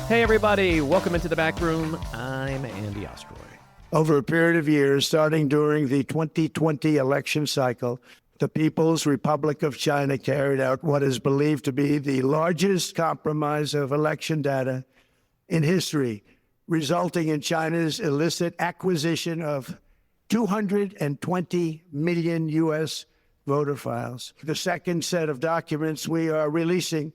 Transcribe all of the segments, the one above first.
Hey, everybody. Welcome into the back room. I'm Andy Ostroy. Over a period of years, starting during the 2020 election cycle, the People's Republic of China carried out what is believed to be the largest compromise of election data in history, resulting in China's illicit acquisition of 220 million U.S. voter files. The second set of documents we are releasing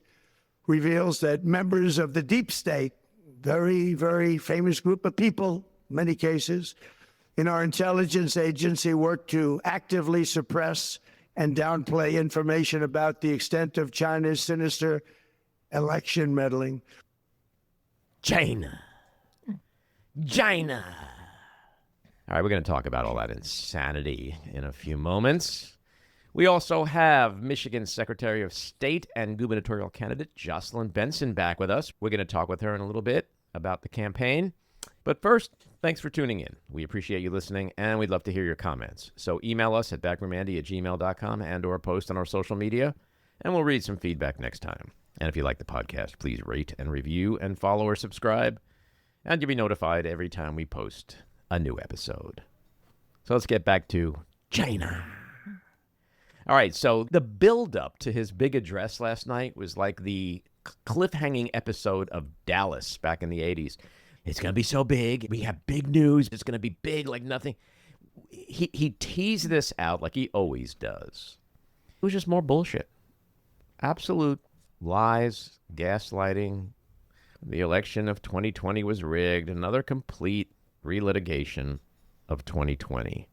reveals that members of the deep state, very, very famous group of people, many cases, in our intelligence agency work to actively suppress and downplay information about the extent of China's sinister election meddling. China. All right, we're going to talk about all that insanity in a few moments. We also have Michigan Secretary of State and gubernatorial candidate Jocelyn Benson back with us. We're going to talk with her in a little bit about the campaign. But first, thanks for tuning in. We appreciate you listening, and we'd love to hear your comments. So email us at backroomandy@gmail.com and or post on our social media, and we'll read some feedback next time. And if you like the podcast, please rate and review and follow or subscribe, and you'll be notified every time we post a new episode. So let's get back to China. All right, so the build-up to his big address last night was like the cliffhanging episode of Dallas back in the 80s. It's going to be so big. We have big news. It's going to be big like nothing. He teased this out like he always does. It was just more bullshit. Absolute lies, gaslighting. The election of 2020 was rigged. Another complete relitigation of 2020.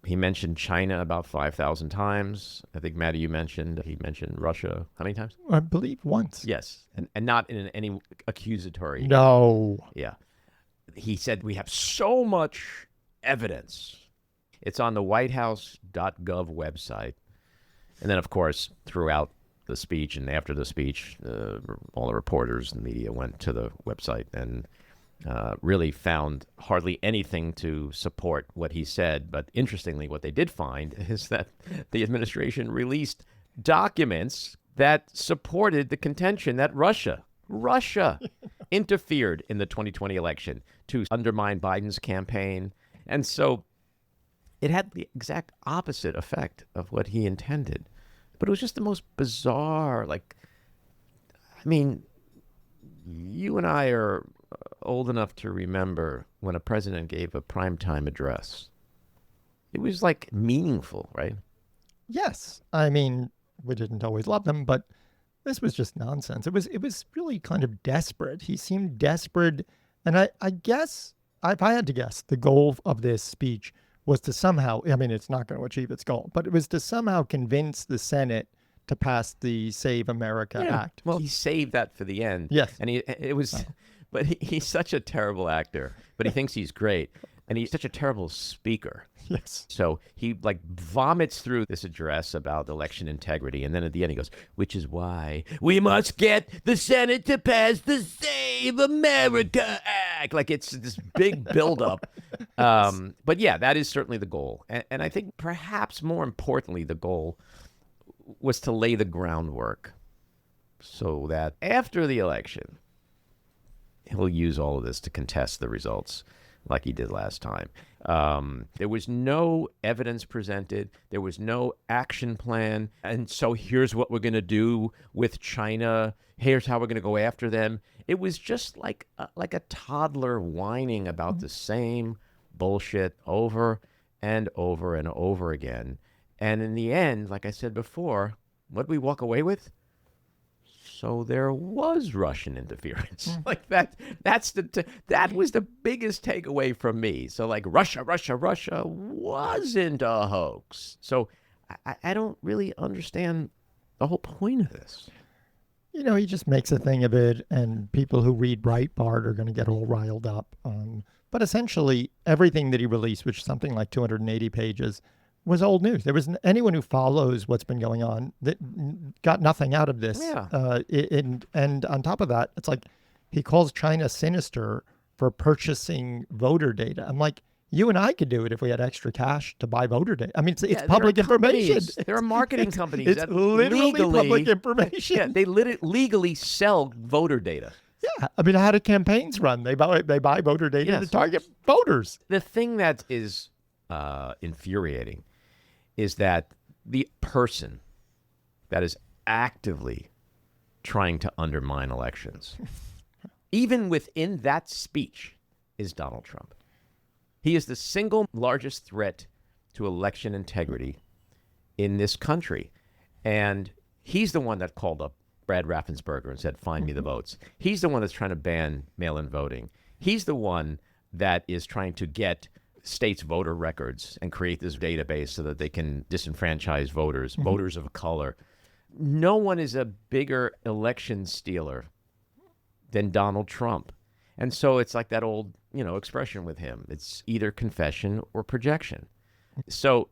He mentioned China about 5,000 times. I think, Maddie, he mentioned Russia. How many times? I believe once. Yes, and not in any accusatory. No. Yeah. He said we have so much evidence. It's on the whitehouse.gov website. And then, of course, throughout the speech and after the speech, all the reporters and media went to the website and really found hardly anything to support what he said. But interestingly, what they did find is that the administration released documents that supported the contention that Russia interfered in the 2020 election to undermine Biden's campaign. And so it had the exact opposite effect of what he intended. But it was just the most bizarre, you and I are old enough to remember when a president gave a primetime address. It was meaningful, right? Yes. We didn't always love them, but this was just nonsense. It was really kind of desperate. He seemed desperate. And I guess, if I had to guess, the goal of this speech was to somehow, it's not going to achieve its goal, but it was to somehow convince the Senate to pass the Save America Act. Well, he saved that for the end. Yes. And he's such a terrible actor, but he thinks he's great. And he's such a terrible speaker. Yes. So he vomits through this address about election integrity. And then at the end he goes, which is why we must get the Senate to pass the Save America Act. It's this big buildup. Yes. But yeah, that is certainly the goal. And I think perhaps more importantly, the goal was to lay the groundwork so that after the election, he'll use all of this to contest the results like he did last time. There was no evidence presented. There was no action plan. And so here's what we're going to do with China. Here's how we're going to go after them. It was just like a toddler whining about the same bullshit over and over and over again. And in the end, like I said before, what did we walk away with? So there was Russian interference. That was the biggest takeaway from me. So Russia wasn't a hoax. So I don't really understand the whole point of this. He just makes a thing of it, and people who read Breitbart are going to get all riled up. But essentially, everything that he released, which is something like 280 pages, was old news. There was anyone who follows what's been going on that got nothing out of this. Yeah. And on top of that, it's he calls China sinister for purchasing voter data. I'm like, you and I could do it if we had extra cash to buy voter data. It's public information. There are marketing companies it's that literally public information. Yeah, they legally sell voter data. Yeah. Yeah. I mean, how do campaigns run? They buy voter data Yes. to target voters. The thing that is infuriating is that the person that is actively trying to undermine elections, even within that speech, is Donald Trump. He is the single largest threat to election integrity in this country. And he's the one that called up Brad Raffensperger and said, find me the votes. He's the one that's trying to ban mail-in voting. He's the one that is trying to get states' voter records and create this database so that they can disenfranchise voters, voters of color. No one is a bigger election stealer than Donald Trump. And so it's like that old, expression with him. It's either confession or projection. So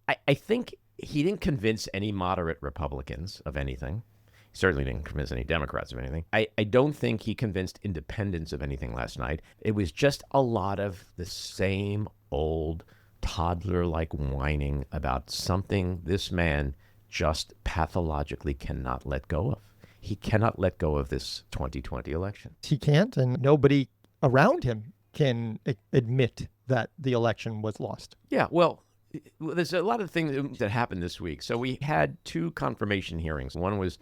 I think he didn't convince any moderate Republicans of anything. He certainly didn't convince any Democrats of anything. I don't think he convinced independents of anything last night. It was just a lot of the same old toddler-like whining about something this man just pathologically cannot let go of. He cannot let go of this 2020 election. He can't, and nobody around him can admit that the election was lost. Yeah, well, there's a lot of things that happened this week. So we had two confirmation hearings. One was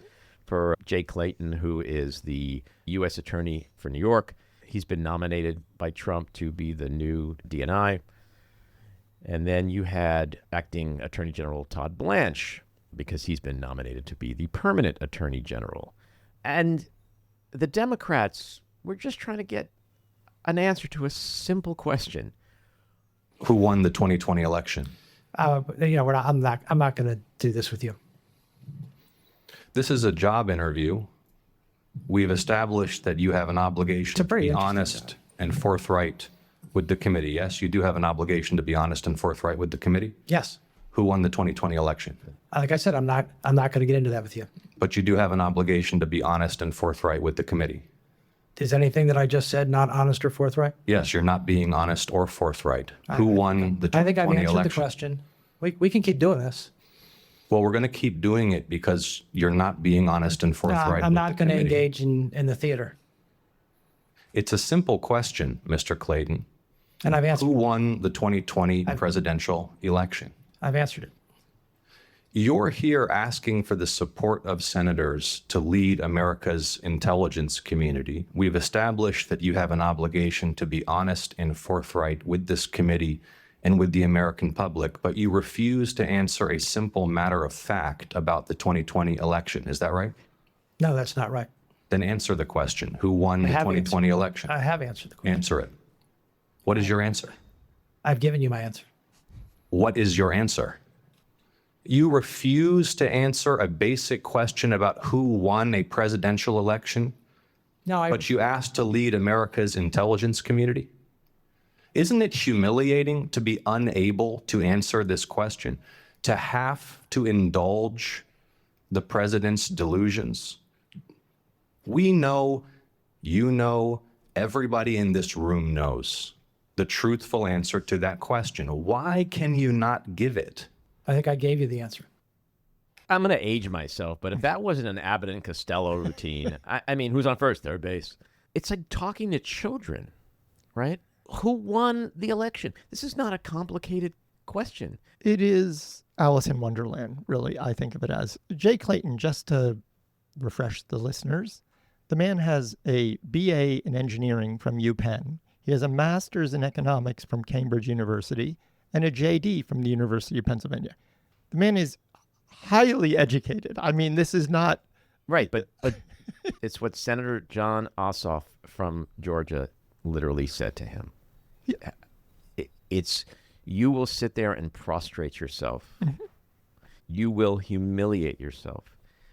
for Jay Clayton, who is the U.S. Attorney for New York. He's been nominated by Trump to be the new DNI. And then you had acting Attorney General Todd Blanche, because he's been nominated to be the permanent Attorney General. And the Democrats were just trying to get an answer to a simple question. Who won the 2020 election? I'm not going to do this with you. This is a job interview. We've established that you have an obligation to be honest and forthright with the committee. Yes, you do have an obligation to be honest and forthright with the committee. Yes. Who won the 2020 election? Like I said, I'm not going to get into that with you. But you do have an obligation to be honest and forthright with the committee. Is anything that I just said not honest or forthright? Yes, you're not being honest or forthright. Who won the 2020 election? I think I've answered the question. We can keep doing this. Well, we're going to keep doing it because you're not being honest and forthright. I'm with not the going to committee. engage in the theater. It's a simple question, Mr. Clayton. And I've answered Who won the 2020 presidential election? I've answered it. You're here asking for the support of senators to lead America's intelligence community. We've established that you have an obligation to be honest and forthright with this committee and with the American public, but you refuse to answer a simple matter of fact about the 2020 election. Is that right? No, that's not right. Then answer the question. Who won the have 2020 election? I have answered the question. Answer it. What is your answer? I've given you my answer. What is your answer? You refuse to answer a basic question about who won a presidential election, No, but you asked to lead America's intelligence community? Isn't it humiliating to be unable to answer this question, to have to indulge the president's delusions? We know, you know, everybody in this room knows the truthful answer to that question. Why can you not give it? I think I gave you the answer. I'm going to age myself, but if that wasn't an Abbott and Costello routine, I mean, who's on first, third base? It's like talking to children, right? Who won the election? This is not a complicated question. It is Alice in Wonderland, really, I think of it as. Jay Clayton, just to refresh the listeners, the man has a BA in engineering from UPenn. He has a master's in economics from Cambridge University and a JD from the University of Pennsylvania. The man is highly educated. I mean, this is not... Right, but it's what Senator John Ossoff from Georgia literally said to him. Yeah. It's, you will sit there and prostrate yourself. You will humiliate yourself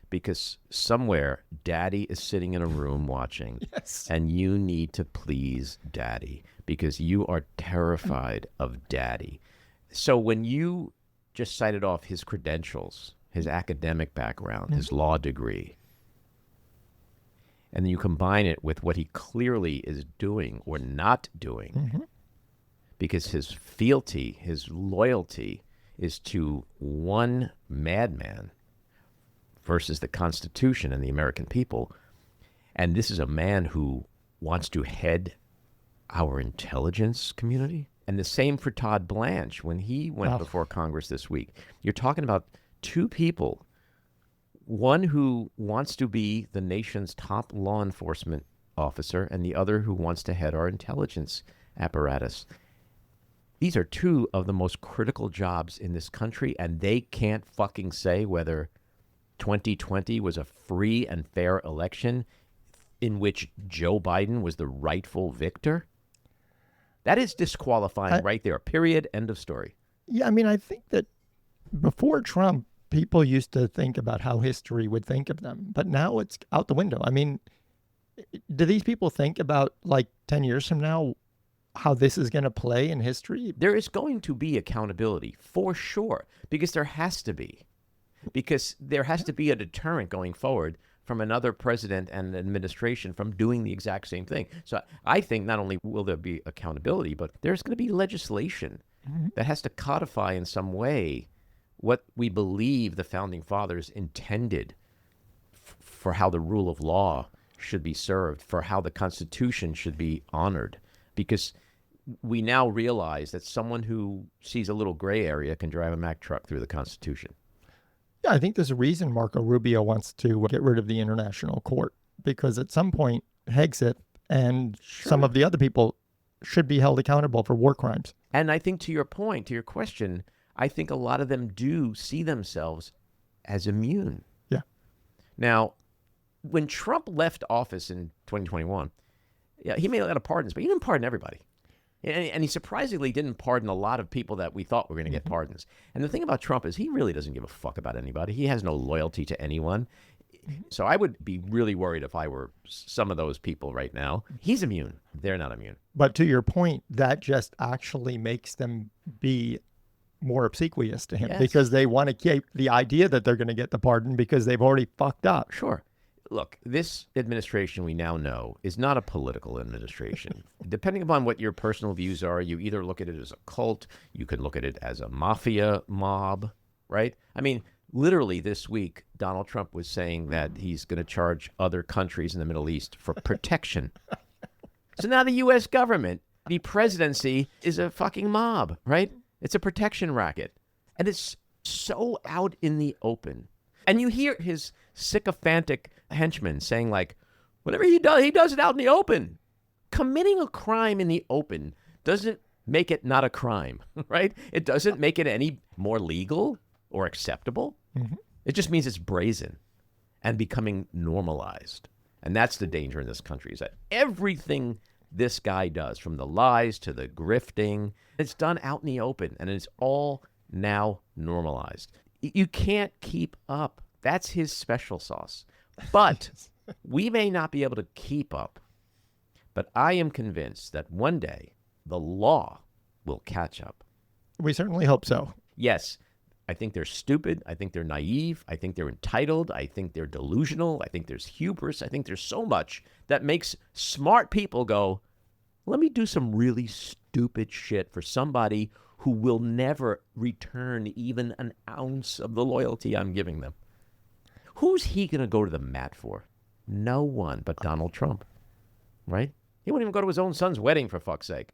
because somewhere daddy is sitting in a room watching. Yes. And you need to please daddy because you are terrified of daddy. So when you just cited off his credentials, his academic background, his law degree, and then you combine it with what he clearly is doing or not doing, because his fealty, his loyalty is to one madman versus the Constitution and the American people. And this is a man who wants to head our intelligence community. And the same for Todd Blanche when he went before Congress this week. You're talking about two people, one who wants to be the nation's top law enforcement officer and the other who wants to head our intelligence apparatus. These are two of the most critical jobs in this country, and they can't fucking say whether 2020 was a free and fair election in which Joe Biden was the rightful victor. That is disqualifying right there. Period. End of story. Yeah, I mean, I think that before Trump, people used to think about how history would think of them, but now it's out the window. I mean, do these people think about, like, 10 years from now, how this is going to play in history? There is going to be accountability for sure, because there has to be. Because there has to be a deterrent going forward from another president and administration from doing the exact same thing. So I think not only will there be accountability, but there's going to be legislation that has to codify in some way what we believe the founding fathers intended for how the rule of law should be served, for how the Constitution should be honored. Because we now realize that someone who sees a little gray area can drive a Mack truck through the Constitution. Yeah, I think there's a reason Marco Rubio wants to get rid of the International Court, because at some point, Hegseth and some of the other people should be held accountable for war crimes. And I think to your point, to your question, I think a lot of them do see themselves as immune. Yeah. Now, when Trump left office in 2021, yeah, he made a lot of pardons, but he didn't pardon everybody. And he surprisingly didn't pardon a lot of people that we thought were going to get pardons. And the thing about Trump is he really doesn't give a fuck about anybody. He has no loyalty to anyone. So I would be really worried if I were some of those people right now. He's immune. They're not immune. But to your point, that just actually makes them be more obsequious to him, because they want to keep the idea that they're going to get the pardon because they've already fucked up. Sure. Look, this administration we now know is not a political administration. Depending upon what your personal views are, you either look at it as a cult, you could look at it as a mafia mob, right? I mean, literally this week, Donald Trump was saying that he's going to charge other countries in the Middle East for protection. So now the U.S. government, the presidency, is a fucking mob, right? It's a protection racket. And it's so out in the open. And you hear his sycophantic henchmen saying, like, whatever he does it out in the open. Committing a crime in the open doesn't make it not a crime, right? It doesn't make it any more legal or acceptable. It just means it's brazen and becoming normalized. And that's the danger in this country, is that everything this guy does, from the lies to the grifting, it's done out in the open, and it's all now normalized. You can't keep up. That's his special sauce. But we may not be able to keep up. But I am convinced that one day the law will catch up. We certainly hope so. Yes, I think they're stupid. I think they're naive. I think they're entitled. I think they're delusional. I think there's hubris. I think there's so much that makes smart people go, let me do some really stupid shit for somebody who will never return even an ounce of the loyalty I'm giving them. Who's he going to go to the mat for? No one but Donald Trump, right? He won't even go to his own son's wedding, for fuck's sake.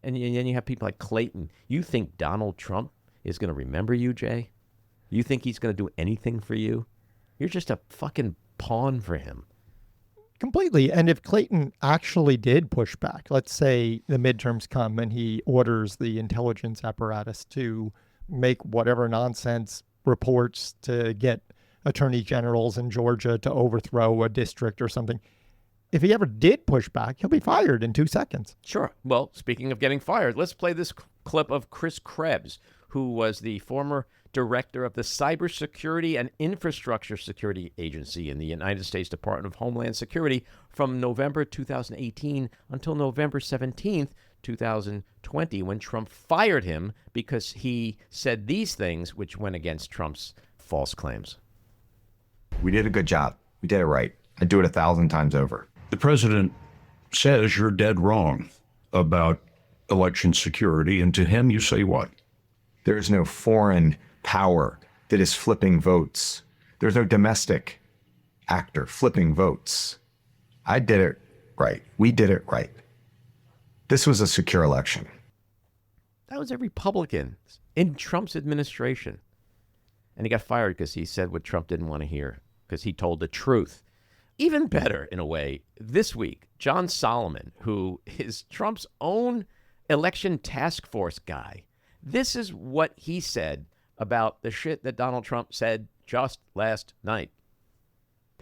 And then you have people like Clayton. You think Donald Trump is going to remember you, Jay? You think he's going to do anything for you? You're just a fucking pawn for him. Completely. And if Clayton actually did push back, let's say the midterms come and he orders the intelligence apparatus to make whatever nonsense reports to get attorney generals in Georgia to overthrow a district or something. If he ever did push back, he'll be fired in 2 seconds. Sure. Well, speaking of getting fired, let's play this clip of Chris Krebs, who was the former director of the Cybersecurity and Infrastructure Security Agency in the United States Department of Homeland Security from November 2018 until November 17th, 2020, when Trump fired him because he said these things which went against Trump's false claims. We did a good job. We did it right. I'd do it 1,000 times over. The president says you're dead wrong about election security, and to him you say what? There is no foreign power that is flipping votes. There's no domestic actor flipping votes. I did it right. We did it right. This was a secure election. That was a Republican in Trump's administration. And he got fired because he said what Trump didn't want to hear, because he told the truth. Even better, in a way, this week, John Solomon, who is Trump's own election task force guy, this is what he said about the shit that Donald Trump said just last night.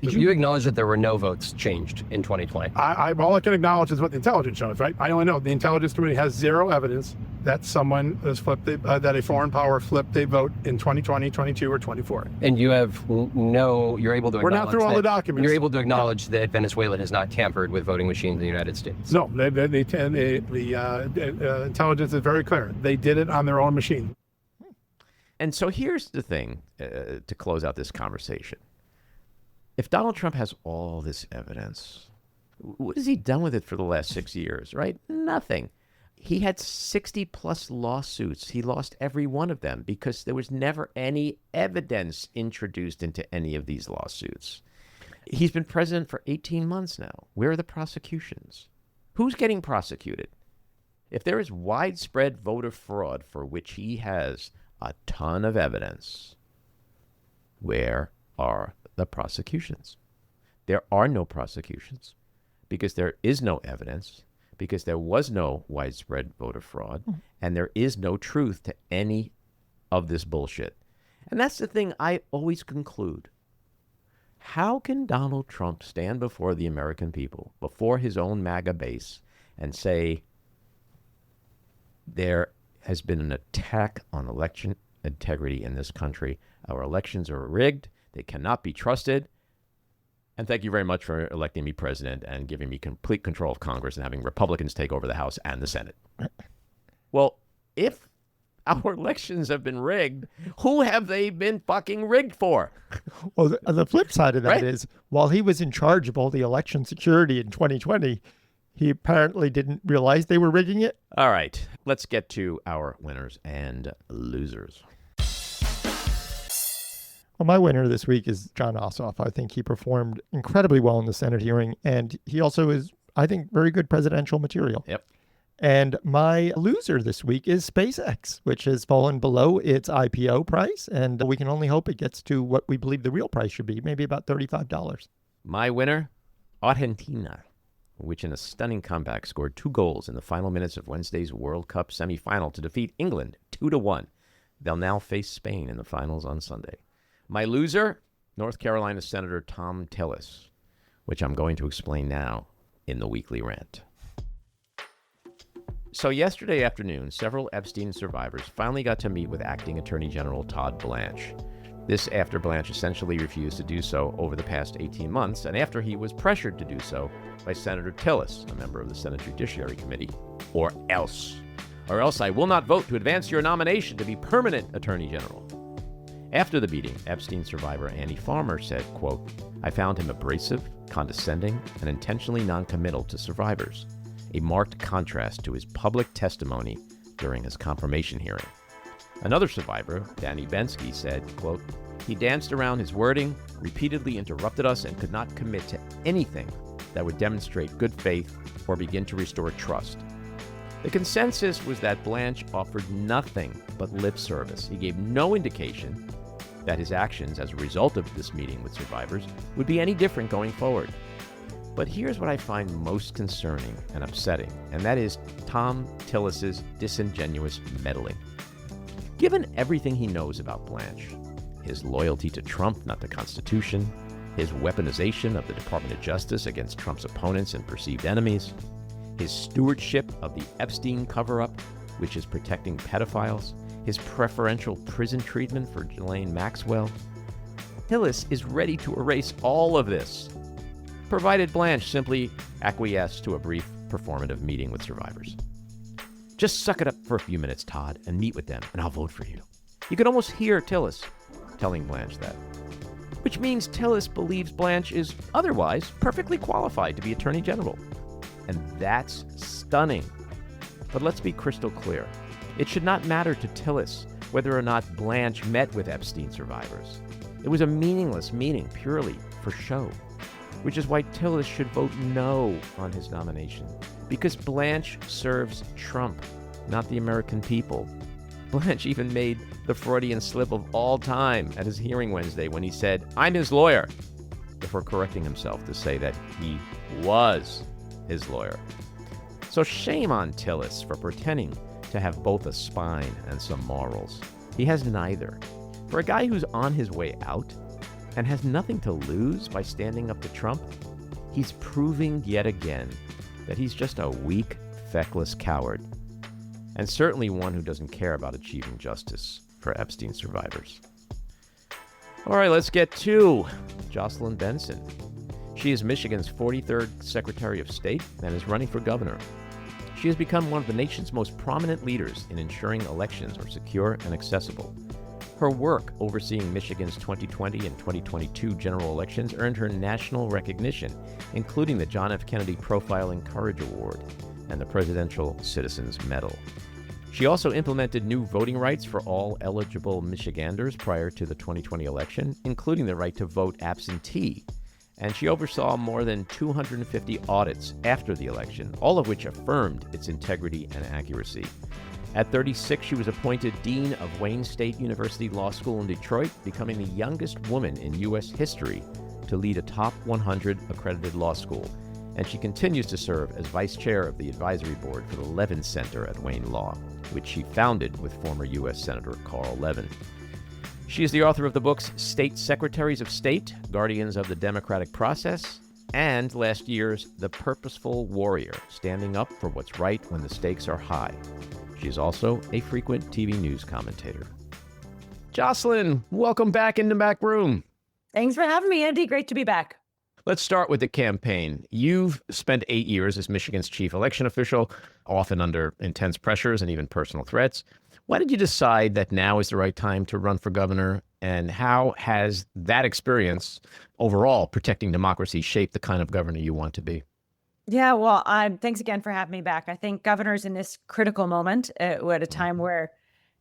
You acknowledge that there were no votes changed in 2020. All I can acknowledge is what the intelligence shows, right? I only know the intelligence community has zero evidence that someone has flipped, that a foreign power flipped a vote in 2020, 22, or 24. And you have you're able to acknowledge We're not through all the documents. You're able to acknowledge that Venezuela has not tampered with voting machines in the United States. No, the intelligence is very clear. They did it on their own machine. And so here's the thing to close out this conversation. If Donald Trump has all this evidence, what has he done with it for the last 6 years, right? Nothing. He had 60 plus lawsuits. He lost every one of them because there was never any evidence introduced into any of these lawsuits. He's been president for 18 months now. Where are the prosecutions? Who's getting prosecuted? If there is widespread voter fraud for which he has a ton of evidence, where are the prosecutions? There are no prosecutions because there is no evidence, because there was no widespread voter fraud, and there is no truth to any of this bullshit. And that's the thing I always conclude. How can Donald Trump stand before the American people, before his own MAGA base, and say there has been an attack on election integrity in this country? Our elections are rigged. They cannot be trusted. And thank you very much for electing me president and giving me complete control of Congress and having Republicans take over the House and the Senate. Well, if our elections have been rigged, who have they been fucking rigged for? Well, the flip side of that Right? is, while he was in charge of all the election security in 2020, he apparently didn't realize they were rigging it. All right, let's get to our winners and losers. Well, my winner this week is Jon Ossoff. I think he performed incredibly well in the Senate hearing, and he also is, I think, very good presidential material. Yep. And my loser this week is SpaceX, which has fallen below its IPO price, and we can only hope it gets to what we believe the real price should be, maybe about $35. My winner, Argentina, which in a stunning comeback scored 2 goals in the final minutes of Wednesday's World Cup semifinal to defeat England 2-1. They'll now face Spain in the finals on Sunday. My loser, North Carolina Senator Thom Tillis, which I'm going to explain now in the weekly rant. So yesterday afternoon, several Epstein survivors finally got to meet with Acting Attorney General Todd Blanche. This after Blanche essentially refused to do so over the past 18 months, and after he was pressured to do so by Senator Tillis, a member of the Senate Judiciary Committee, or else I will not vote to advance your nomination to be permanent Attorney General. After the meeting, Epstein survivor Annie Farmer said, quote, I found him abrasive, condescending, and intentionally noncommittal to survivors, a marked contrast to his public testimony during his confirmation hearing. Another survivor, Danny Bensky, said, quote, he danced around his wording, repeatedly interrupted us, and could not commit to anything that would demonstrate good faith or begin to restore trust. The consensus was that Blanche offered nothing but lip service. He gave no indication that his actions as a result of this meeting with survivors would be any different going forward. But here's what I find most concerning and upsetting, and that is Thom Tillis's disingenuous meddling. Given everything he knows about Blanche, his loyalty to Trump, not the Constitution, his weaponization of the Department of Justice against Trump's opponents and perceived enemies, his stewardship of the Epstein cover-up, which is protecting pedophiles, his preferential prison treatment for Ghislaine Maxwell, Tillis is ready to erase all of this, provided Blanche simply acquiesced to a brief performative meeting with survivors. Just suck it up for a few minutes, Todd, and meet with them, and I'll vote for you. You could almost hear Tillis telling Blanche that. Which means Tillis believes Blanche is otherwise perfectly qualified to be Attorney General. And that's stunning. But let's be crystal clear. It should not matter to Tillis whether or not Blanche met with Epstein survivors. It was a meaningless meeting purely for show. which is why Tillis should vote no on his nomination. Because Blanche serves Trump, not the American people. Blanche even made the Freudian slip of all time at his hearing Wednesday when he said, "I'm his lawyer," before correcting himself to say that he was his lawyer. So shame on Tillis for pretending to have both a spine and some morals. He has neither. For a guy who's on his way out and has nothing to lose by standing up to Trump, he's proving yet again that he's just a weak, feckless coward, and certainly one who doesn't care about achieving justice for Epstein survivors. All right, let's get to Jocelyn Benson. She is Michigan's 43rd Secretary of State and is running for governor. She has become one of the nation's most prominent leaders in ensuring elections are secure and accessible. Her work overseeing Michigan's 2020 and 2022 general elections earned her national recognition, including the John F. Kennedy Profiling Courage Award and the Presidential Citizens Medal. She also implemented new voting rights for all eligible Michiganders prior to the 2020 election, including the right to vote absentee. And she oversaw more than 250 audits after the election, all of which affirmed its integrity and accuracy. At 36, she was appointed Dean of Wayne State University Law School in Detroit, becoming the youngest woman in U.S. history to lead a top 100 accredited law school. And she continues to serve as vice chair of the advisory board for the Levin Center at Wayne Law, which she founded with former U.S. Senator Carl Levin. She is the author of the books State Secretaries of State, Guardians of the Democratic Process, and last year's The Purposeful Warrior, Standing Up for What's Right When the Stakes Are High. She is also a frequent TV news commentator. Jocelyn, welcome back in the back room. Thanks for having me, Andy. Great to be back. Let's start with the campaign. You've spent 8 years as Michigan's chief election official, often under intense pressures and even personal threats. Why did you decide that now is the right time to run for governor? And how has that experience overall protecting democracy shaped the kind of governor you want to be? Yeah, well, thanks again for having me back. I think governors in this critical moment, at a time where,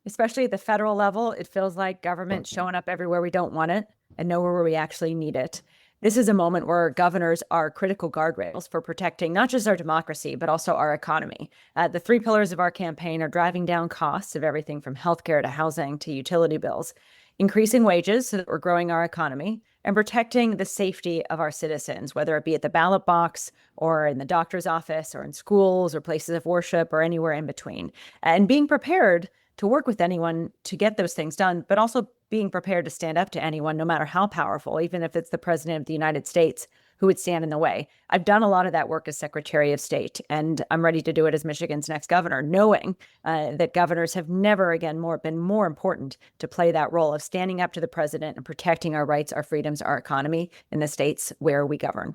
especially at the federal level, it feels like government showing up everywhere we don't want it and nowhere where we actually need it. This is a moment where governors are critical guardrails for protecting not just our democracy, but also our economy. The three pillars of our campaign are driving down costs of everything from healthcare to housing to utility bills, increasing wages so that we're growing our economy, and protecting the safety of our citizens, whether it be at the ballot box or in the doctor's office or in schools or places of worship or anywhere in between. And being prepared to work with anyone to get those things done, but also being prepared to stand up to anyone, no matter how powerful, even if it's the president of the United States who would stand in the way. I've done a lot of that work as Secretary of State, and I'm ready to do it as Michigan's next governor, knowing that governors have never again been more important to play that role of standing up to the president and protecting our rights, our freedoms, our economy in the states where we govern.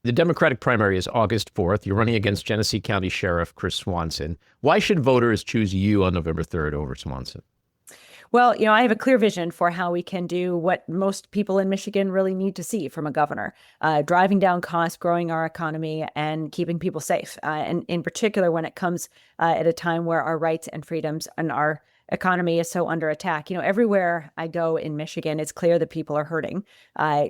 The Democratic primary is August 4th. You're running against Genesee County Sheriff Chris Swanson. Why should voters choose you on November 3rd over Swanson? Well, I have a clear vision for how we can do what most people in Michigan really need to see from a governor, driving down costs, growing our economy, and keeping people safe. And in particular, when it comes at a time where our rights and freedoms and our economy is so under attack. Everywhere I go in Michigan, it's clear that people are hurting.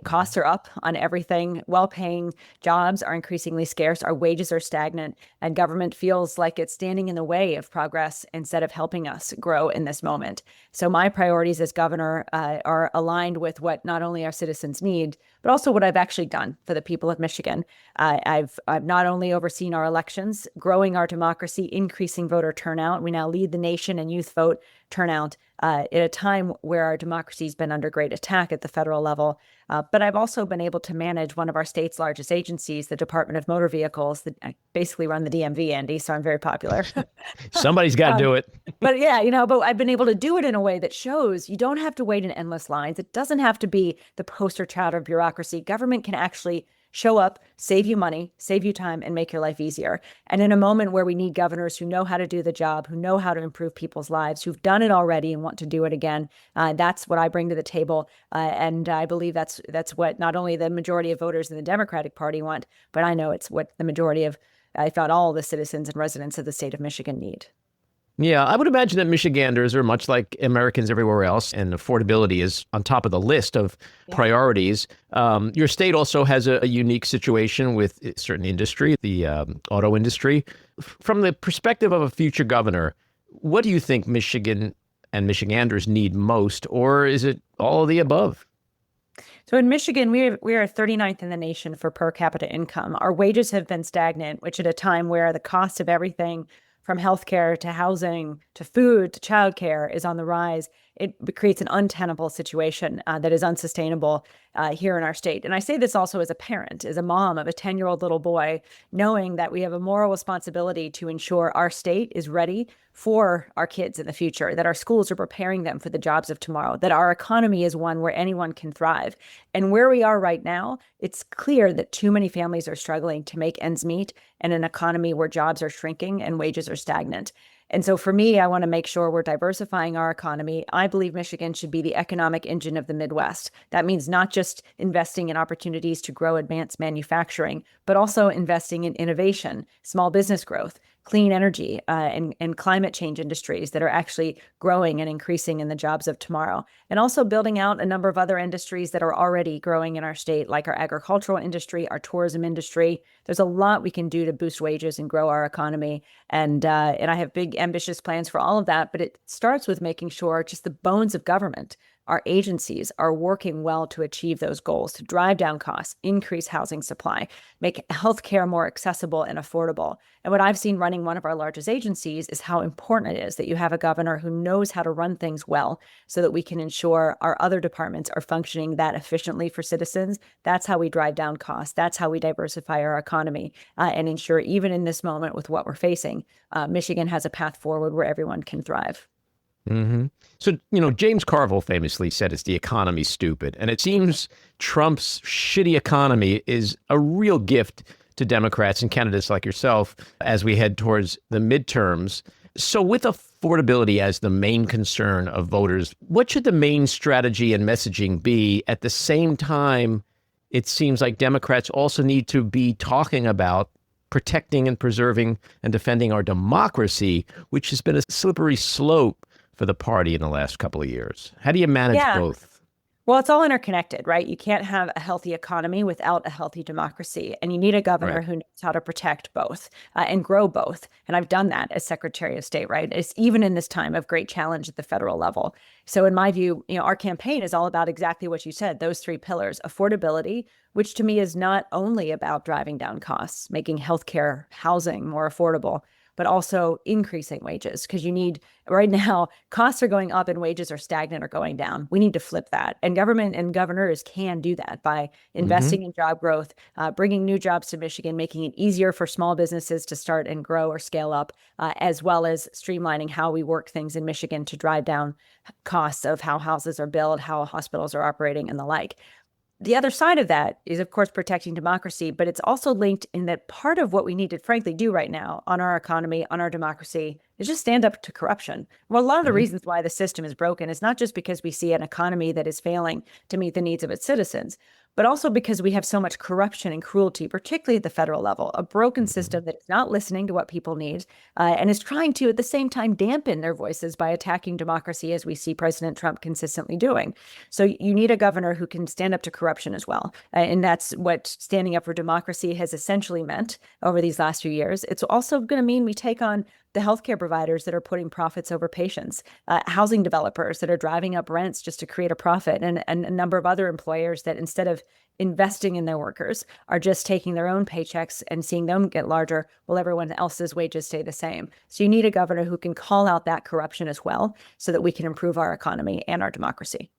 Costs are up on everything. Well-paying jobs are increasingly scarce. Our wages are stagnant, and government feels like it's standing in the way of progress instead of helping us grow in this moment. So my priorities as governor are aligned with what not only our citizens need, but also what I've actually done for the people of Michigan. I've not only overseen our elections, growing our democracy, increasing voter turnout. We now lead the nation in youth vote turnout at a time where our democracy has been under great attack at the federal level. But I've also been able to manage one of our state's largest agencies, the Department of Motor Vehicles. I basically run the DMV, Andy, so I'm very popular. Somebody's got to do it. But yeah, but I've been able to do it in a way that shows you don't have to wait in endless lines. It doesn't have to be the poster child of bureaucracy. Government can actually show up, save you money, save you time, and make your life easier. And in a moment where we need governors who know how to do the job, who know how to improve people's lives, who've done it already and want to do it again, that's what I bring to the table. And I believe that's what not only the majority of voters in the Democratic Party want, but I know it's what the majority of, if not all, the citizens and residents of the state of Michigan need. Yeah, I would imagine that Michiganders are much like Americans everywhere else, and affordability is on top of the list of priorities. Your state also has a unique situation with a certain industry, the auto industry. From the perspective of a future governor, what do you think Michigan and Michiganders need most, or is it all of the above? So in Michigan, we are 39th in the nation for per capita income. Our wages have been stagnant, which at a time where the cost of everything from healthcare to housing to food to childcare is on the rise, it creates an untenable situation that is unsustainable here in our state. And I say this also as a parent, as a mom of a 10-year-old little boy, knowing that we have a moral responsibility to ensure our state is ready for our kids in the future, that our schools are preparing them for the jobs of tomorrow, that our economy is one where anyone can thrive. And where we are right now, it's clear that too many families are struggling to make ends meet in an economy where jobs are shrinking and wages are stagnant. And so for me, I want to make sure we're diversifying our economy. I believe Michigan should be the economic engine of the Midwest. That means not just investing in opportunities to grow advanced manufacturing, but also investing in innovation, small business growth, clean energy, and climate change industries that are actually growing and increasing in the jobs of tomorrow. And also building out a number of other industries that are already growing in our state, like our agricultural industry, our tourism industry. There's a lot we can do to boost wages and grow our economy. And I have big, ambitious plans for all of that. But it starts with making sure just the bones of government, our agencies, are working well to achieve those goals, to drive down costs, increase housing supply, make healthcare more accessible and affordable. And what I've seen running one of our largest agencies is how important it is that you have a governor who knows how to run things well so that we can ensure our other departments are functioning that efficiently for citizens. That's how we drive down costs. That's how we diversify our economy and ensure, even in this moment with what we're facing, Michigan has a path forward where everyone can thrive. Mm-hmm. So, James Carville famously said it's the economy's stupid. And it seems Trump's shitty economy is a real gift to Democrats and candidates like yourself as we head towards the midterms. So with affordability as the main concern of voters, what should the main strategy and messaging be? At the same time, it seems like Democrats also need to be talking about protecting and preserving and defending our democracy, which has been a slippery slope for the party in the last couple of years. How do you manage both? Well, it's all interconnected, right? You can't have a healthy economy without a healthy democracy. And you need a governor who knows how to protect both and grow both. And I've done that as Secretary of State, right? It's even in this time of great challenge at the federal level. So in my view, our campaign is all about exactly what you said, those three pillars: affordability, which to me is not only about driving down costs, making healthcare, housing more affordable, but also increasing wages, because you need, right now, costs are going up and wages are stagnant or going down. We need to flip that. And government and governors can do that by investing in job growth, bringing new jobs to Michigan, making it easier for small businesses to start and grow or scale up, as well as streamlining how we work things in Michigan to drive down costs of how houses are built, how hospitals are operating, and the like. The other side of that is, of course, protecting democracy, but it's also linked in that part of what we need to frankly do right now on our economy, on our democracy, is just stand up to corruption. Well, a lot of the reasons why the system is broken is not just because we see an economy that is failing to meet the needs of its citizens, but also because we have so much corruption and cruelty, particularly at the federal level, a broken system that is not listening to what people need and is trying to, at the same time, dampen their voices by attacking democracy, as we see President Trump consistently doing. So you need a governor who can stand up to corruption as well. And that's what standing up for democracy has essentially meant over these last few years. It's also going to mean we take on the healthcare providers that are putting profits over patients, housing developers that are driving up rents just to create a profit, and a number of other employers that, instead of investing in their workers, are just taking their own paychecks and seeing them get larger while everyone else's wages stay the same. So you need a governor who can call out that corruption as well, so that we can improve our economy and our democracy.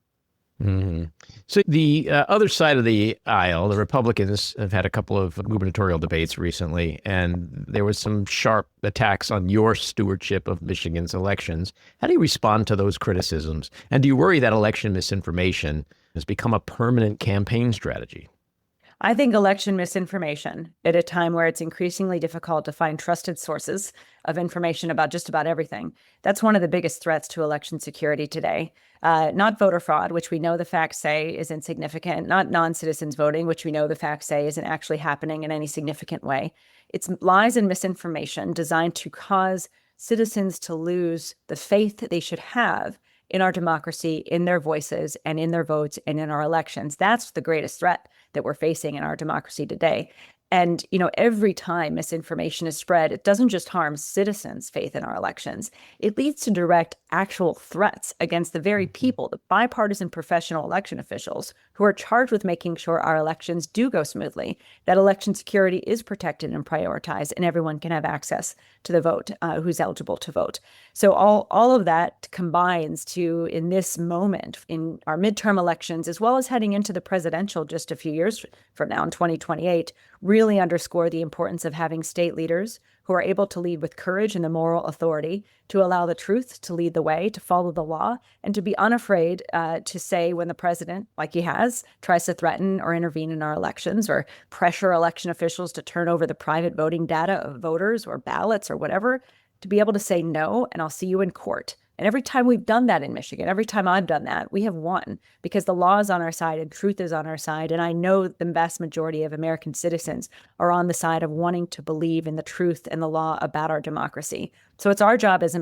Mm-hmm. So the other side of the aisle, the Republicans have had a couple of gubernatorial debates recently, and there was some sharp attacks on your stewardship of Michigan's elections. How do you respond to those criticisms? And do you worry that election misinformation has become a permanent campaign strategy? I think election misinformation, at a time where it's increasingly difficult to find trusted sources of information about just about everything, that's one of the biggest threats to election security today. Not voter fraud, which we know the facts say is insignificant, not non-citizens voting, which we know the facts say isn't actually happening in any significant way. It's lies and misinformation designed to cause citizens to lose the faith that they should have in our democracy, in their voices, and in their votes, and in our elections. That's the greatest threat that we're facing in our democracy today. And, every time misinformation is spread, it doesn't just harm citizens' faith in our elections. It leads to direct actual threats against the very people, the bipartisan professional election officials who are charged with making sure our elections do go smoothly, that election security is protected and prioritized, and everyone can have access to the vote who's eligible to vote. So all of that combines to, in this moment, in our midterm elections, as well as heading into the presidential just a few years from now in 2028, really underscore the importance of having state leaders who are able to lead with courage and the moral authority, to allow the truth to lead the way, to follow the law, and to be unafraid to say when the president, like he has, tries to threaten or intervene in our elections or pressure election officials to turn over the private voting data of voters or ballots or whatever, to be able to say no, and I'll see you in court. And every time we've done that in Michigan, every time I've done that, we have won because the law is on our side and truth is on our side. And I know the vast majority of American citizens are on the side of wanting to believe in the truth and the law about our democracy. So it's our job as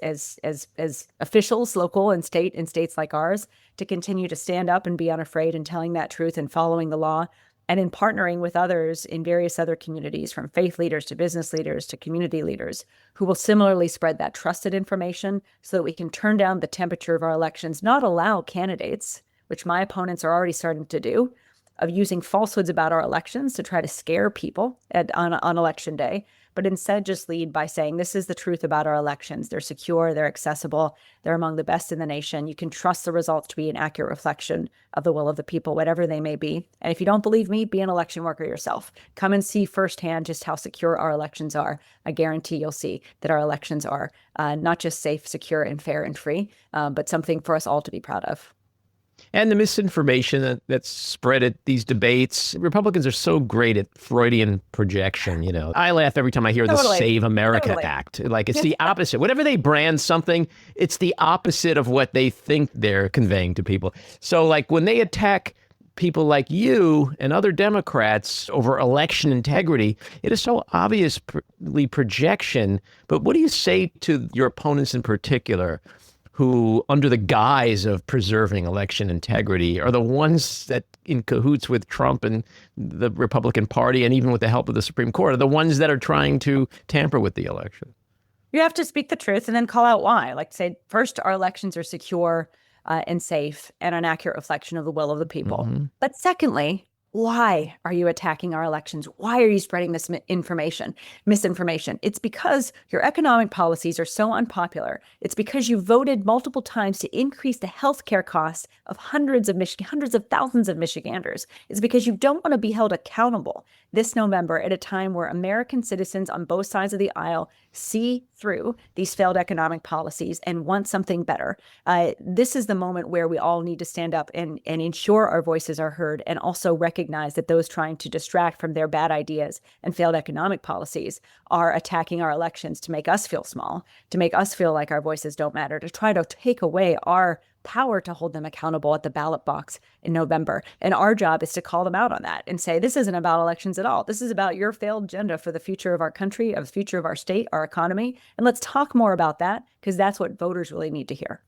as officials, local and state, in states like ours, to continue to stand up and be unafraid in telling that truth and following the law, and in partnering with others in various other communities, from faith leaders to business leaders to community leaders, who will similarly spread that trusted information so that we can turn down the temperature of our elections, not allow candidates, which my opponents are already starting to do, of using falsehoods about our elections to try to scare people on election day, but instead just lead by saying, this is the truth about our elections. They're secure, they're accessible, they're among the best in the nation. You can trust the results to be an accurate reflection of the will of the people, whatever they may be. And if you don't believe me, be an election worker yourself. Come and see firsthand just how secure our elections are. I guarantee you'll see that our elections are not just safe, secure, and fair and free, but something for us all to be proud of. And the misinformation that's spread at these debates. Republicans are so great at Freudian projection. I laugh every time I hear the Save America Act. Like, it's the opposite. Whenever they brand something, it's the opposite of what they think they're conveying to people. So, like, when they attack people like you and other Democrats over election integrity, it is so obviously projection. But what do you say to your opponents in particular, who, under the guise of preserving election integrity, are the ones that, in cahoots with Trump and the Republican Party, and even with the help of the Supreme Court, are the ones that are trying to tamper with the election? You have to speak the truth and then call out why. Like, say, first, our elections are secure and safe and an accurate reflection of the will of the people. Mm-hmm. But secondly, why are you attacking our elections? Why are you spreading this misinformation? It's because your economic policies are so unpopular. It's because you voted multiple times to increase the healthcare costs of hundreds of thousands of Michiganders. It's because you don't want to be held accountable this November at a time where American citizens on both sides of the aisle see through these failed economic policies and want something better. This is the moment where we all need to stand up and ensure our voices are heard, and also recognize that those trying to distract from their bad ideas and failed economic policies are attacking our elections to make us feel small, to make us feel like our voices don't matter, to try to take away our power to hold them accountable at the ballot box in November. And our job is to call them out on that and say, this isn't about elections at all. This is about your failed agenda for the future of our country, of the future of our state, our economy. And let's talk more about that, because that's what voters really need to hear.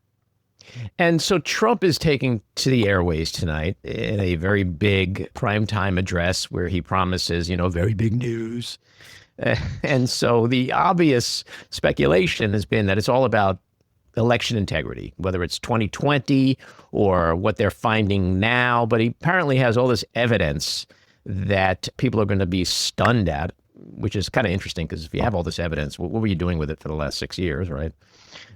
And so Trump is taking to the airways tonight in a very big primetime address where he promises, very big news. And so the obvious speculation has been that it's all about election integrity, whether it's 2020 or what they're finding now. But he apparently has all this evidence that people are going to be stunned at, which is kind of interesting, because if you have all this evidence, what were you doing with it for the last 6 years, right?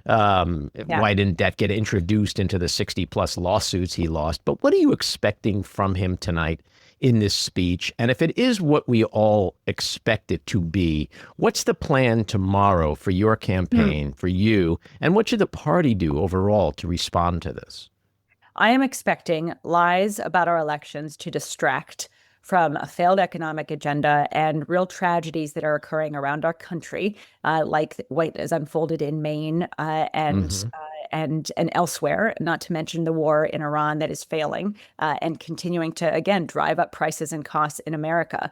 Why didn't that get introduced into the 60+ lawsuits he lost? But what are you expecting from him tonight in this speech? And if it is what we all expect it to be, what's the plan tomorrow for your campaign, for you? And what should the party do overall to respond to this? I am expecting lies about our elections to distract from a failed economic agenda and real tragedies that are occurring around our country, like what is unfolded in Maine and elsewhere, not to mention the war in Iran that is failing and continuing to, again, drive up prices and costs in America.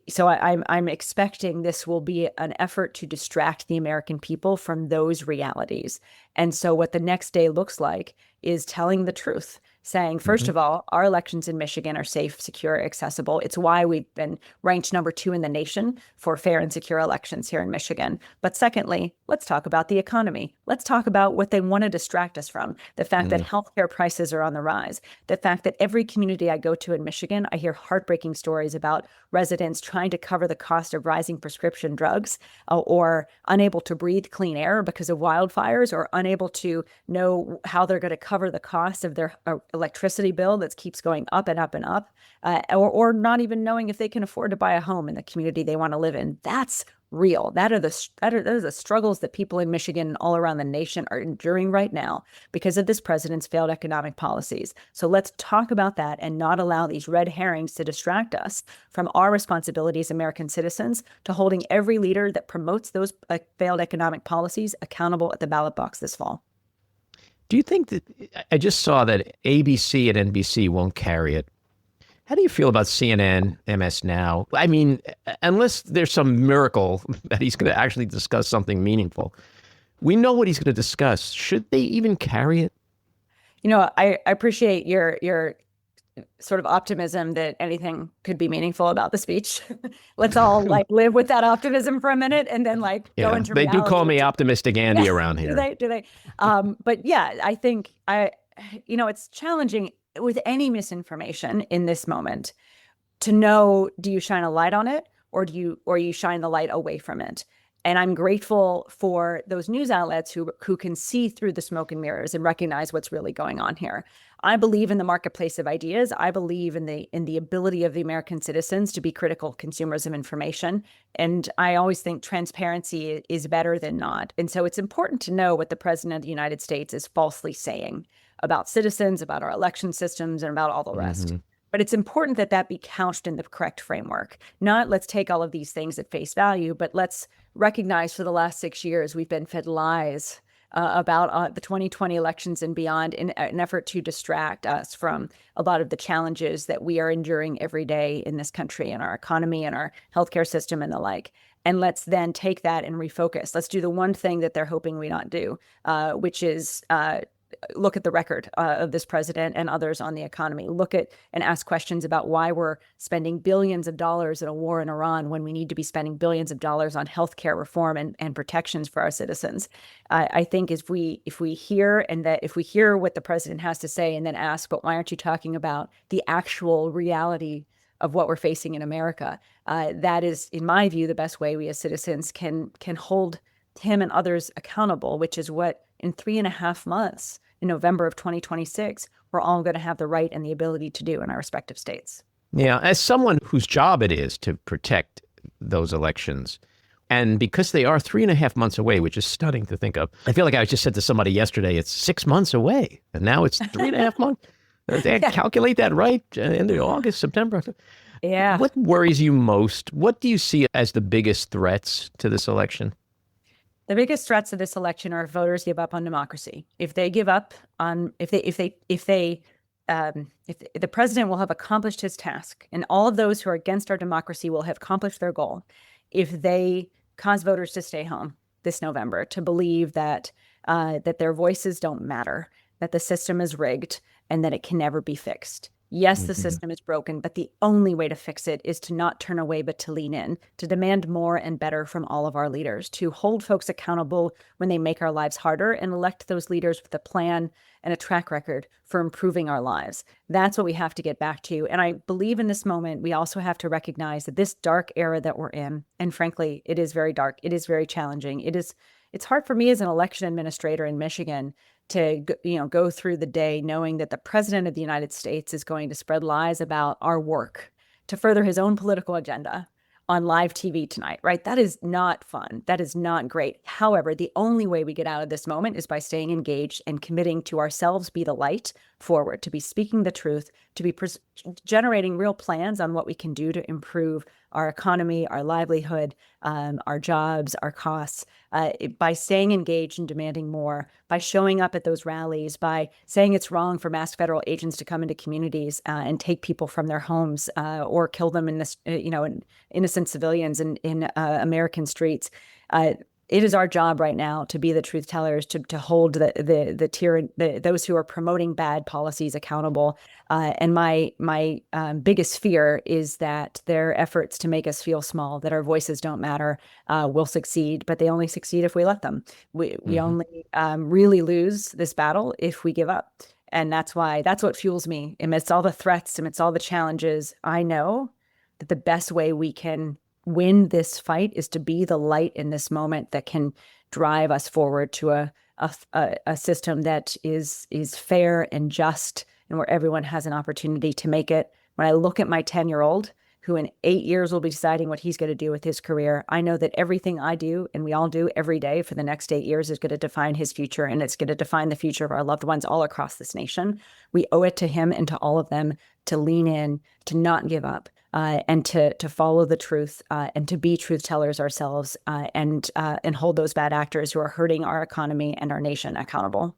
So I'm expecting this will be an effort to distract the American people from those realities. And so what the next day looks like is telling the truth, saying, first of all, our elections in Michigan are safe, secure, accessible. It's why we've been ranked #2 in the nation for fair and secure elections here in Michigan. But secondly, let's talk about the economy. Let's talk about what they want to distract us from. The fact that healthcare prices are on the rise. The fact that every community I go to in Michigan, I hear heartbreaking stories about residents trying to cover the cost of rising prescription drugs or unable to breathe clean air because of wildfires, or unable to know how they're going to cover the cost of their electricity bill that keeps going up and up and up, or not even knowing if they can afford to buy a home in the community they want to live in. That's real. Those are the struggles that people in Michigan and all around the nation are enduring right now because of this president's failed economic policies. So let's talk about that and not allow these red herrings to distract us from our responsibility as American citizens to holding every leader that promotes those failed economic policies accountable at the ballot box this fall. Do you think that I just saw that ABC and NBC won't carry it? How do you feel about CNN, MS Now? I mean, unless there's some miracle that he's going to actually discuss something meaningful, we know what he's going to discuss. Should they even carry it? You know, I appreciate your sort of optimism that anything could be meaningful about the speech. Let's all live with that optimism for a minute and then go into they reality. do call me Optimistic Andy around here. Do they? But yeah, I think it's challenging with any misinformation in this moment to know, do you shine a light on it or you shine the light away from it? And I'm grateful for those news outlets who can see through the smoke and mirrors and recognize what's really going on here. I believe in the marketplace of ideas. I believe in the ability of the American citizens to be critical consumers of information. And I always think transparency is better than not. And so it's important to know what the President of the United States is falsely saying about citizens, about our election systems, and about all the rest. But it's important that that be couched in the correct framework. Not let's take all of these things at face value, but let's recognize for the last 6 years we've been fed lies about the 2020 elections and beyond in an effort to distract us from a lot of the challenges that we are enduring every day in this country, in our economy and our healthcare system and the like. And let's then take that and refocus. Let's do the one thing that they're hoping we not do, which is look at the record of this president and others on the economy. Look at and ask questions about why we're spending billions of dollars in a war in Iran when we need to be spending billions of dollars on healthcare reform and protections for our citizens. I think if we hear what the president has to say and then ask, but why aren't you talking about the actual reality of what we're facing in America? That is, in my view, the best way we as citizens can hold him and others accountable, which is what in 3.5 months, in November of 2026, we're all going to have the right and the ability to do in our respective states. Yeah, as someone whose job it is to protect those elections, and because they are 3.5 months away, which is stunning to think of. I feel like I just said to somebody yesterday, it's 6 months away, and now it's 3.5 months. They calculate that right? End of August, September. Yeah. What worries you most? What do you see as the biggest threats to this election? The biggest threats of this election are if voters give up on democracy. If they give up on, if the president will have accomplished his task, and all of those who are against our democracy will have accomplished their goal, if they cause voters to stay home this November, to believe that their voices don't matter, that the system is rigged, and that it can never be fixed. Yes, the system is broken, but the only way to fix it is to not turn away, but to lean in, to demand more and better from all of our leaders, to hold folks accountable when they make our lives harder, and elect those leaders with a plan and a track record for improving our lives. That's what we have to get back to. And I believe in this moment, we also have to recognize that this dark era that we're in, and frankly, it is very dark. It is very challenging. It's hard for me as an election administrator in Michigan to go through the day knowing that the president of the United States is going to spread lies about our work to further his own political agenda on live TV tonight, right? That is not fun. That is not great. However, the only way we get out of this moment is by staying engaged and committing to ourselves be the light forward, to be speaking the truth, to be generating real plans on what we can do to improve our economy, our livelihood, our jobs, our costs, by staying engaged and demanding more, by showing up at those rallies, by saying it's wrong for masked federal agents to come into communities and take people from their homes or kill them in this, innocent civilians in American streets. It is our job right now to be the truth tellers, to hold those who are promoting bad policies accountable. And my biggest fear is that their efforts to make us feel small, that our voices don't matter, will succeed, but they only succeed if we let them. We only really lose this battle if we give up. And that's what fuels me. Amidst all the threats, amidst all the challenges, I know that the best way we can win this fight is to be the light in this moment that can drive us forward to a system that is fair and just, and where everyone has an opportunity to make it. When I look at my 10-year-old, who in 8 years will be deciding what he's going to do with his career, I know that everything I do and we all do every day for the next 8 years is going to define his future, and it's going to define the future of our loved ones all across this nation. We owe it to him and to all of them to lean in, to not give up, and to follow the truth, and to be truth tellers ourselves, and hold those bad actors who are hurting our economy and our nation accountable.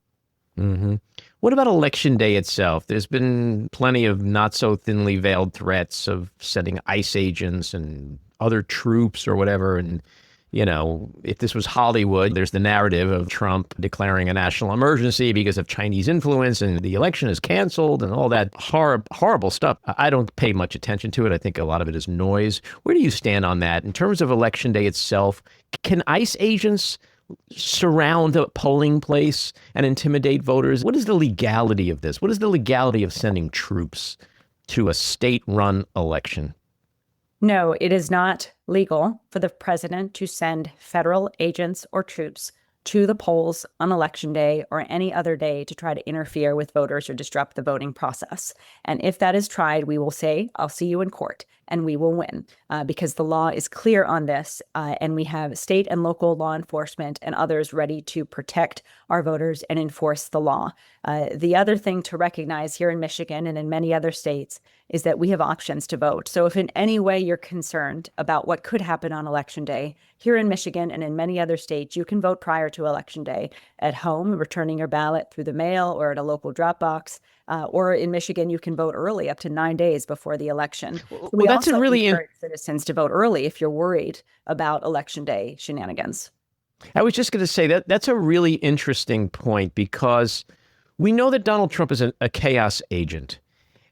Mm-hmm. What about Election Day itself? There's been plenty of not so thinly veiled threats of sending ICE agents and other troops or whatever. And, if this was Hollywood, there's the narrative of Trump declaring a national emergency because of Chinese influence and the election is canceled and all that horrible stuff. I don't pay much attention to it. I think a lot of it is noise. Where do you stand on that? In terms of Election Day itself, can ICE agents surround a polling place and intimidate voters? What is the legality of this? What is the legality of sending troops to a state-run election? No, it is not legal for the president to send federal agents or troops to the polls on Election Day or any other day to try to interfere with voters or disrupt the voting process. And if that is tried, we will say, I'll see you in court, and we will win, because the law is clear on this, and we have state and local law enforcement and others ready to protect our voters and enforce the law. The other thing to recognize here in Michigan and in many other states is that we have options to vote. So if in any way you're concerned about what could happen on Election Day, here in Michigan and in many other states, you can vote prior to Election Day at home, returning your ballot through the mail or at a local drop box. Or in Michigan, you can vote early up to 9 days before the election. So we that's also a really encourage citizens to vote early if you're worried about Election Day shenanigans. I was just going to say that's a really interesting point, because we know that Donald Trump is a chaos agent.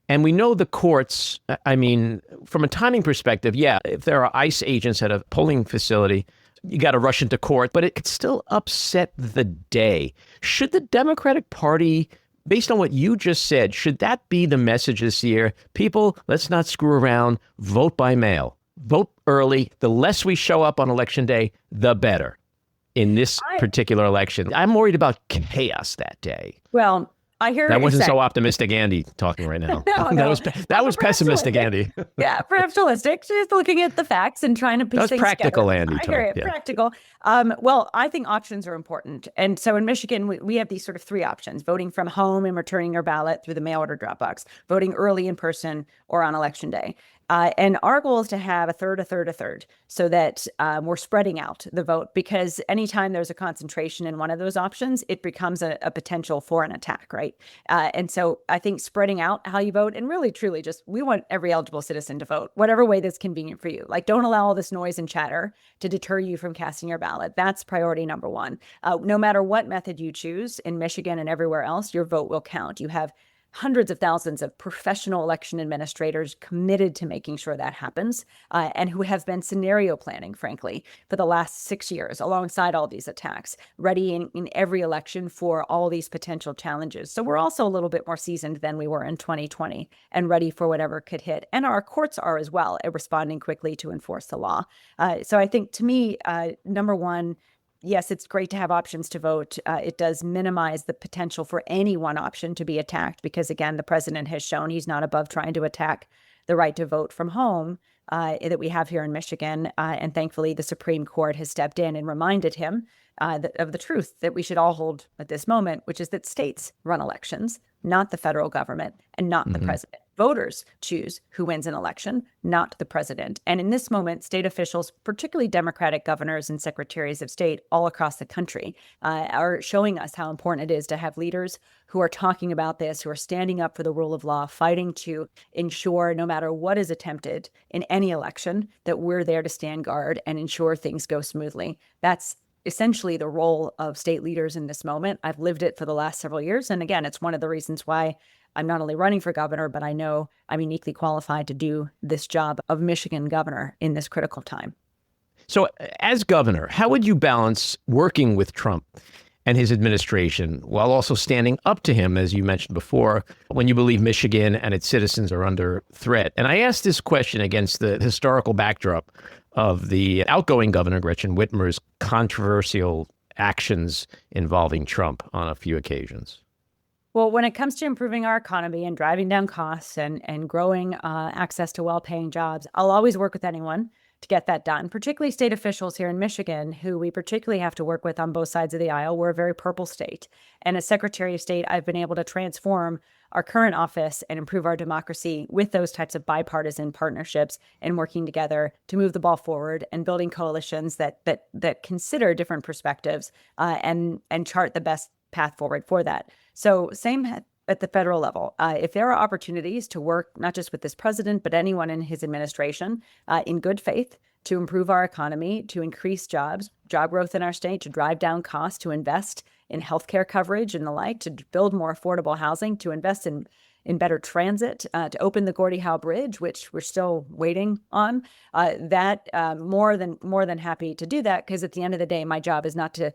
And we know the courts, I mean, from a timing perspective, yeah, if there are ICE agents at a polling facility, you got to rush into court, but it could still upset the day. Should the Democratic Party, based on what you just said, should that be the message this year? People, let's not screw around, vote by mail, vote early. The less we show up on Election Day, the better in this particular election. I'm worried about chaos that day. Well, I hear that what wasn't you're saying. so optimistic, Andy, talking right now. No. that was pessimistic, Andy. Yeah, perhaps realistic. Just looking at the facts and trying to piece That was things practical, together. Andy. I hear it. Yeah. Practical. Well, I think options are important. And so in Michigan, we have these sort of three options: voting from home and returning your ballot through the mail order drop box, voting early in person, or on Election Day. And our goal is to have a third, so that we're spreading out the vote, because anytime there's a concentration in one of those options, it becomes a potential for an attack, right? And so I think spreading out how you vote, and really, truly, we want every eligible citizen to vote, whatever way that's convenient for you. Like, don't allow all this noise and chatter to deter you from casting your ballot. That's priority number one. No matter what method you choose in Michigan and everywhere else, your vote will count. You have hundreds of thousands of professional election administrators committed to making sure that happens, and who have been scenario planning, frankly, for the last 6 years alongside all these attacks, ready in every election for all these potential challenges. So we're also a little bit more seasoned than we were in 2020 and ready for whatever could hit. And our courts are as well, at responding quickly to enforce the law. So I think, to me, number one, yes, it's great to have options to vote. It does minimize the potential for any one option to be attacked, because, again, the president has shown he's not above trying to attack the right to vote from home that we have here in Michigan. And thankfully, the Supreme Court has stepped in and reminded him of the truth that we should all hold at this moment, which is that states run elections, not the federal government and not the president. Voters choose who wins an election, not the president. And in this moment, state officials, particularly Democratic governors and secretaries of state all across the country, are showing us how important it is to have leaders who are talking about this, who are standing up for the rule of law, fighting to ensure no matter what is attempted in any election, that we're there to stand guard and ensure things go smoothly. That's essentially the role of state leaders in this moment. I've lived it for the last several years. And again, it's one of the reasons why I'm not only running for governor, but I know I'm uniquely qualified to do this job of Michigan governor in this critical time. So as governor, how would you balance working with Trump and his administration while also standing up to him, as you mentioned before, when you believe Michigan and its citizens are under threat? And I asked this question against the historical backdrop of the outgoing governor, Gretchen Whitmer's controversial actions involving Trump on a few occasions. Well, when it comes to improving our economy and driving down costs and growing access to well-paying jobs, I'll always work with anyone to get that done, particularly state officials here in Michigan, who we particularly have to work with on both sides of the aisle. We're a very purple state. And as Secretary of State, I've been able to transform our current office and improve our democracy with those types of bipartisan partnerships and working together to move the ball forward and building coalitions that consider different perspectives and chart the best path forward for that. So same at the federal level. If there are opportunities to work not just with this president, but anyone in his administration in good faith to improve our economy, to increase jobs, job growth in our state, to drive down costs, to invest in healthcare coverage and the like, to build more affordable housing, to invest in better transit, to open the Gordie Howe Bridge, which we're still waiting on, more than happy to do that, because at the end of the day, my job is not to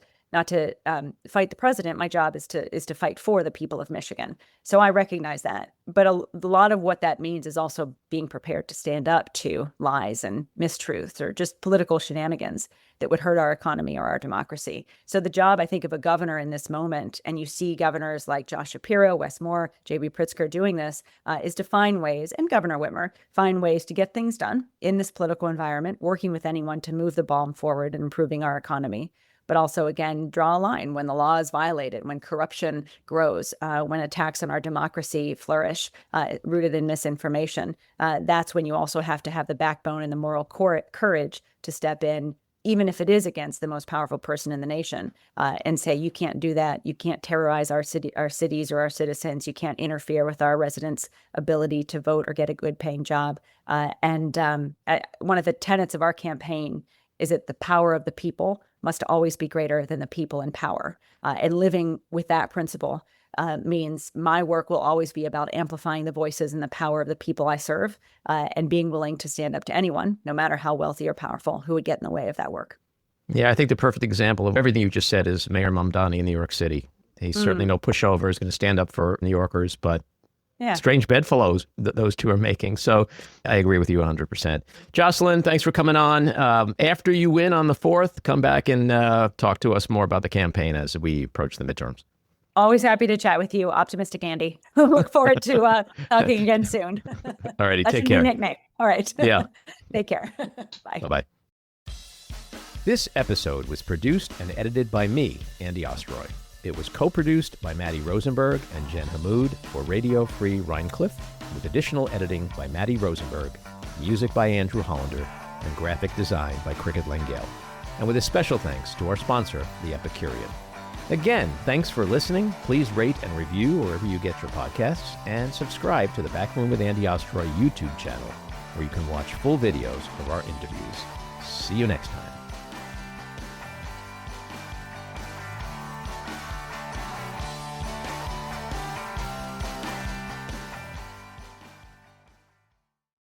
fight the president. My job is to fight for the people of Michigan. So I recognize that. But a lot of what that means is also being prepared to stand up to lies and mistruths or just political shenanigans that would hurt our economy or our democracy. So the job, I think, of a governor in this moment, and you see governors like Josh Shapiro, Wes Moore, J.B. Pritzker doing this, is to find ways, and Governor Whitmer, find ways to get things done in this political environment, working with anyone to move the ball forward and improving our economy. But also, again, draw a line when the law is violated, when corruption grows, when attacks on our democracy flourish, rooted in misinformation. That's when you also have to have the backbone and the moral courage to step in, even if it is against the most powerful person in the nation, and say, you can't do that. You can't terrorize our cities or our citizens. You can't interfere with our residents' ability to vote or get a good paying job. And one of the tenets of our campaign is that the power of the people must always be greater than the people in power. And living with that principle means my work will always be about amplifying the voices and the power of the people I serve, and being willing to stand up to anyone, no matter how wealthy or powerful, who would get in the way of that work. Yeah, I think the perfect example of everything you just said is Mayor Mamdani in New York City. He's certainly no pushover. He's going to stand up for New Yorkers, but strange bedfellows those two are making. So I agree with you 100%. Jocelyn, thanks for coming on. After you win on the 4th, come back and talk to us more about the campaign as we approach the midterms. Always happy to chat with you, Optimistic Andy. Look forward to talking again soon. All righty, That's take your care. new nickname. All right. Yeah. Take care. Bye. Bye-bye. This episode was produced and edited by me, Andy Ostroy. It was co-produced by Maddie Rosenberg and Jen Hammoud for Radio Free Rhinecliff, with additional editing by Maddie Rosenberg, music by Andrew Hollander, and graphic design by Cricket Langell. And with a special thanks to our sponsor, The Epicurean. Again, thanks for listening. Please rate and review wherever you get your podcasts, and subscribe to the Backroom with Andy Ostroy YouTube channel, where you can watch full videos of our interviews. See you next time.